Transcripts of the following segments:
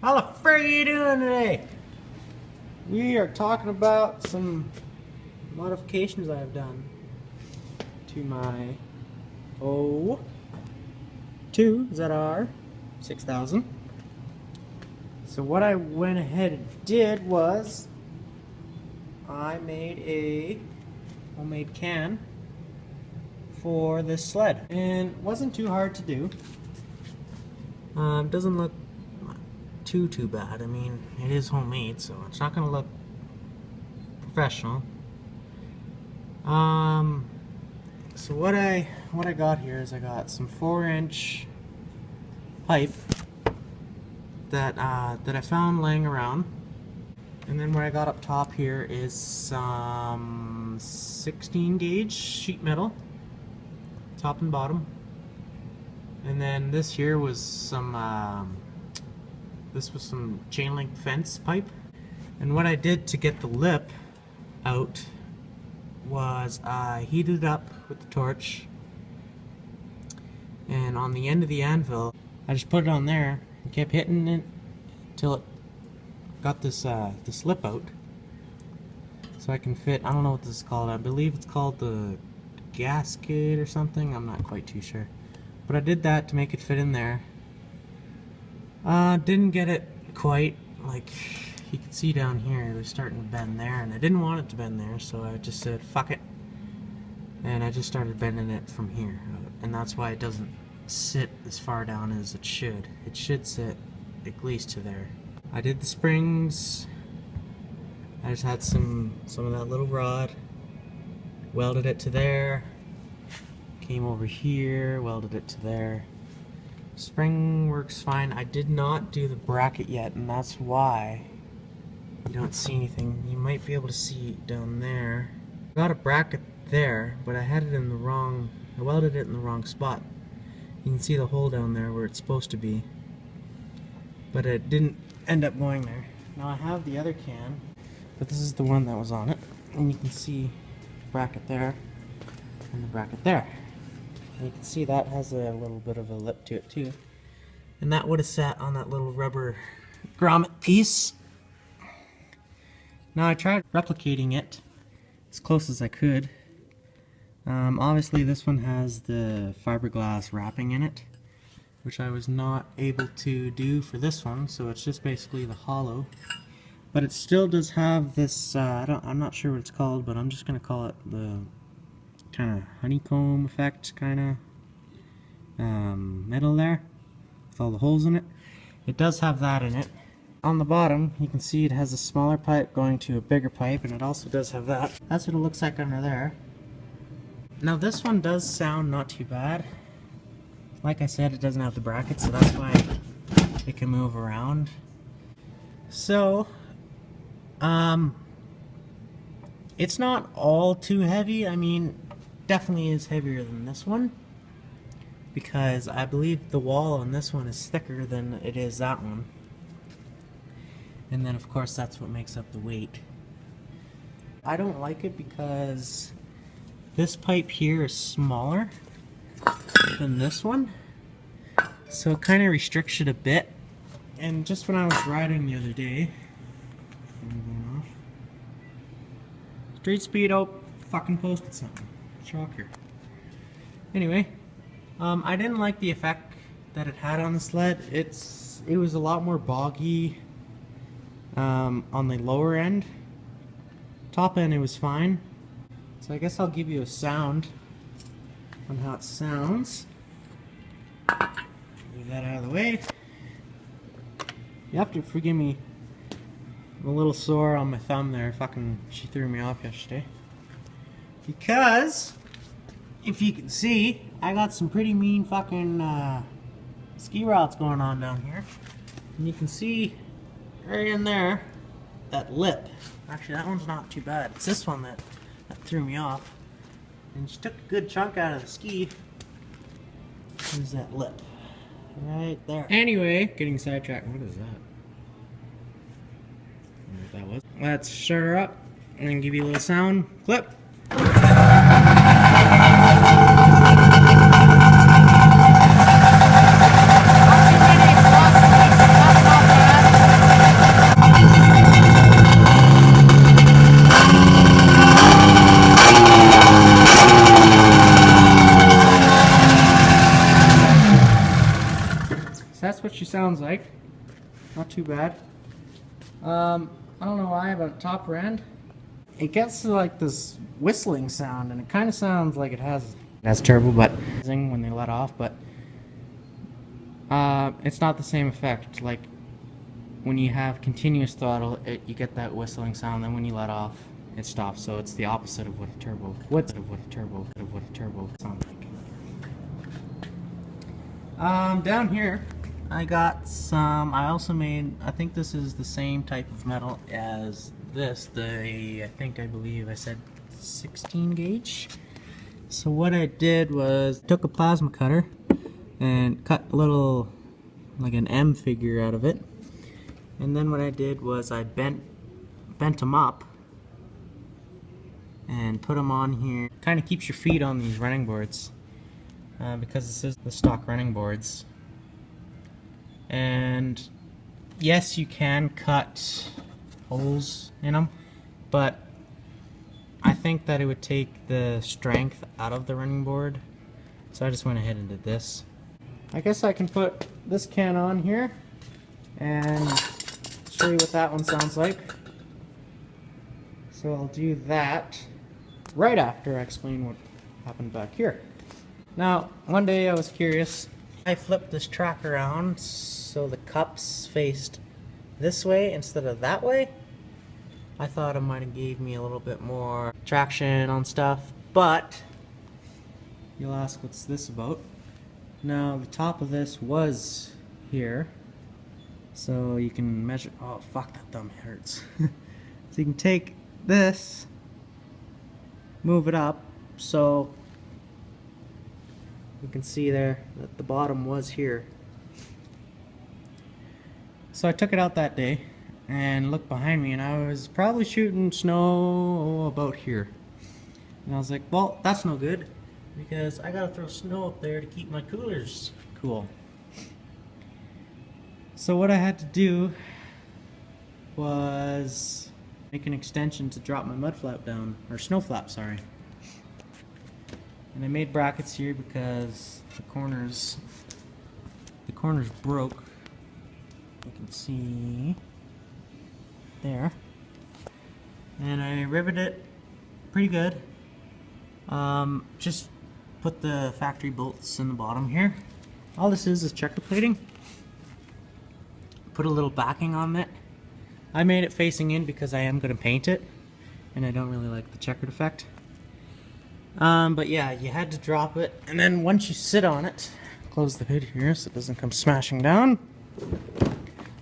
How the frick are you doing today? We are talking about some modifications I have done to my 02 ZR 6000. So what I went ahead and did was I made a homemade can for this sled, and it wasn't too hard to do. Doesn't look too bad. I mean, it is homemade, so it's not gonna look professional. So what I got here is I got some 4-inch pipe that I found laying around, and then what I got up top here is some 16 gauge sheet metal, top and bottom, and then this here was some chain link fence pipe. And what I did to get the lip out was I heated it up with the torch, and on the end of the anvil I just put it on there and kept hitting it until it got this lip out, so I can fit, I don't know what this is called, I believe it's called the gasket or something, I'm not quite too sure, but I did that to make it fit in there. Didn't get it quite, like you can see down here it was starting to bend there, and I didn't want it to bend there, so I just said fuck it, and I just started bending it from here, and that's why it doesn't sit as far down as it should. It should sit at least to there. I did the springs, I just had some of that little rod, welded it to there, came over here, welded it to there. Spring works fine. I did not do the bracket yet, and that's why you don't see anything. You might be able to see down there. I got a bracket there, but I had it in the wrong, I welded it in the wrong spot. You can see the hole down there where it's supposed to be, but it didn't end up going there. Now I have the other can, but this is the one that was on it, and you can see the bracket there and the bracket there. And you can see that has a little bit of a lip to it too, and that would have sat on that little rubber grommet piece. Now I tried replicating it as close as I could. Obviously this one has the fiberglass wrapping in it, which I was not able to do for this one, so it's just basically the hollow. But it still does have this, I'm not sure what it's called, but I'm just going to call it the kind of honeycomb effect kind of metal there with all the holes in it. It does have that in it. On the bottom you can see it has a smaller pipe going to a bigger pipe, and it also does have that. That's what it looks like under there. Now this one does sound not too bad. Like I said, it doesn't have the bracket, so that's why it can move around. So it's not all too heavy. I mean, definitely is heavier than this one, because I believe the wall on this one is thicker than it is that one, and then of course that's what makes up the weight. I don't like it because this pipe here is smaller than this one, so it kind of restricts it a bit. And just when I was riding the other day, street speed, oh, fucking posted something. Shocker. Anyway, I didn't like the effect that it had on the sled. It was a lot more boggy on the lower end. Top end it was fine. So I guess I'll give you a sound on how it sounds. Move that out of the way. You have to forgive me. I'm a little sore on my thumb there. She threw me off yesterday. Because, if you can see, I got some pretty mean fucking ski routes going on down here. And you can see right in there, that lip. Actually, that one's not too bad. It's this one that threw me off. And she took a good chunk out of the ski. There's that lip. Right there. Anyway, getting sidetracked. What is that? I don't know what that was. Let's shut her up and then give you a little sound clip. that's what she sounds like. Not too bad. I don't know why, but top end, it gets to like this whistling sound, and it kind of sounds like it has turbo, but when they let off, but it's not the same effect. Like when you have continuous throttle, you get that whistling sound. Then when you let off, it stops. So it's the opposite of what a turbo sounds like. Down here, I got some. I also made. I think this is the same type of metal as this. I believe I said 16 gauge. So what I did was took a plasma cutter and cut a little, like an M figure out of it. And then what I did was I bent them up and put them on here. Kind of keeps your feet on these running boards because this is the stock running boards. And yes, you can cut holes in them, but I think that it would take the strength out of the running board. So I just went ahead and did this. I guess I can put this can on here and show you what that one sounds like. So I'll do that right after I explain what happened back here. Now, one day I was curious. I flipped this track around so the cups faced this way instead of that way. I thought it might have gave me a little bit more traction on stuff, but you'll ask, what's this about? Now, the top of this was here, so you can measure. Oh fuck, that thumb hurts. So you can take this, move it up, so you can see there that the bottom was here. So I took it out that day and looked behind me, and I was probably shooting snow about here. And I was like, well, that's no good, because I gotta throw snow up there to keep my coolers cool. So what I had to do was make an extension to drop my mud flap down, or snow flap, sorry. And I made brackets here because the corners broke. You can see there, and I riveted it pretty good. Just put the factory bolts in the bottom here. All this is checker plating. Put a little backing on it. I made it facing in because I am going to paint it, and I don't really like the checkered effect. But yeah, you had to drop it, and then once you sit on it, close the hood here so it doesn't come smashing down.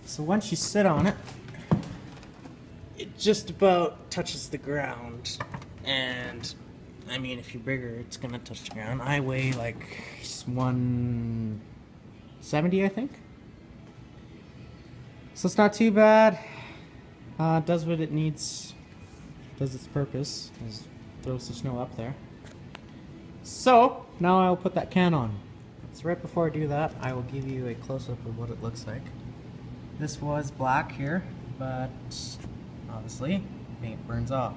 So once you sit on it, it just about touches the ground, and I mean, if you're bigger, it's gonna touch the ground. I weigh like 170, I think. So it's not too bad. Does what it needs, does its purpose, throws the snow up there. So now I'll put that can on. So right before I do that, I will give you a close-up of what it looks like. This was black here, but obviously paint burns off.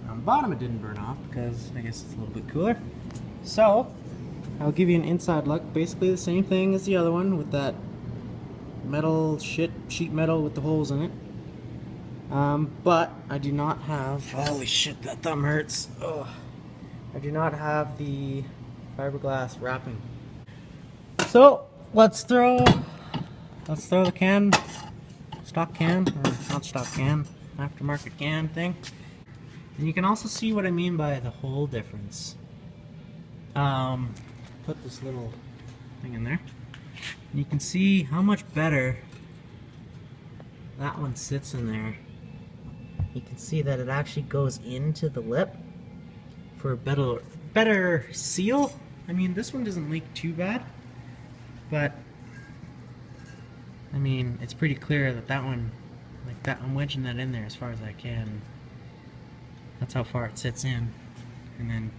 On the bottom it didn't burn off because I guess it's a little bit cooler. So I'll give you an inside look. Basically the same thing as the other one with that metal sheet metal with the holes in it. But I do not have, holy shit, that thumb hurts. Ugh. I do not have the fiberglass wrapping. So let's throw the can, stock can, or not stock can, aftermarket can thing. And you can also see what I mean by the hole difference. Put this little thing in there. And you can see how much better that one sits in there. You can see that it actually goes into the lip for a better seal. I mean, this one doesn't leak too bad, but I mean, it's pretty clear that that one, like that, I'm wedging that in there as far as I can. That's how far it sits in, and then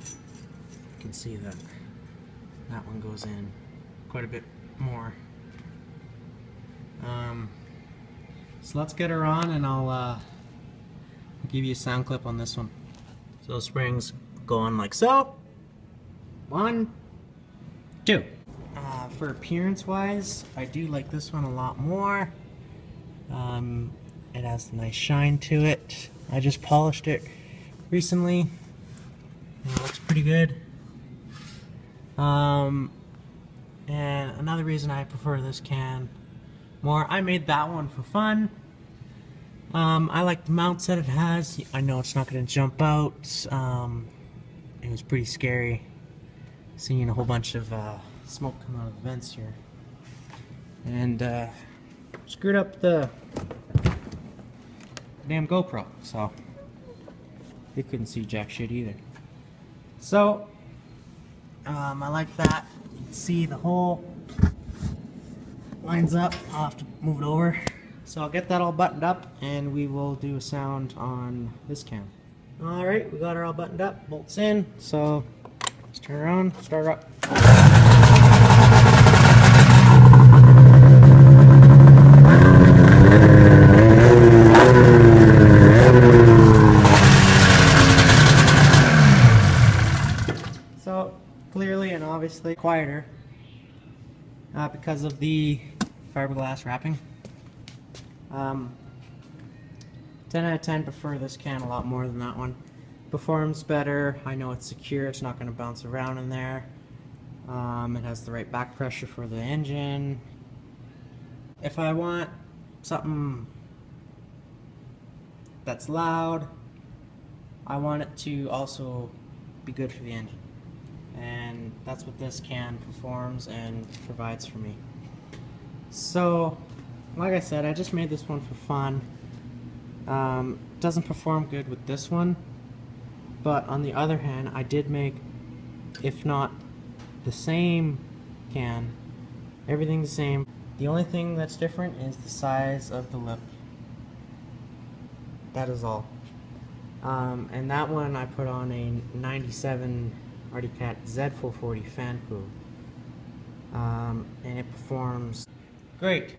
you can see that that one goes in quite a bit more. So let's get her on, and I'll give you a sound clip on this one. So the springs go on like so. 1, 2. For appearance wise, I do like this one a lot more. It has a nice shine to it. I just polished it recently. It looks pretty good. And another reason I prefer this can more, I made that one for fun. I like the mounts that it has. I know it's not going to jump out. It was pretty scary seeing a whole bunch of smoke come out of the vents here. And screwed up the damn GoPro, so they couldn't see jack shit either. So I like that. You can see the hole lines up. I'll have to move it over. So I'll get that all buttoned up and we will do a sound on this can. Alright, we got her all buttoned up, bolts in, so let's turn her on, start her up. So clearly and obviously quieter because of the fiberglass wrapping. 10 out of 10, prefer this can a lot more than that one. Performs better. I know it's secure, it's not going to bounce around in there. It has the right back pressure for the engine. If I want something that's loud, I want it to also be good for the engine. And that's what this can performs and provides for me. So, like I said, I just made this one for fun. Doesn't perform good with this one, but on the other hand, I did make, if not the same can, everything's the same. The only thing that's different is the size of the lip. That is all. And that one I put on a 97 Arctic Cat Z440 fan cool. And it performs great.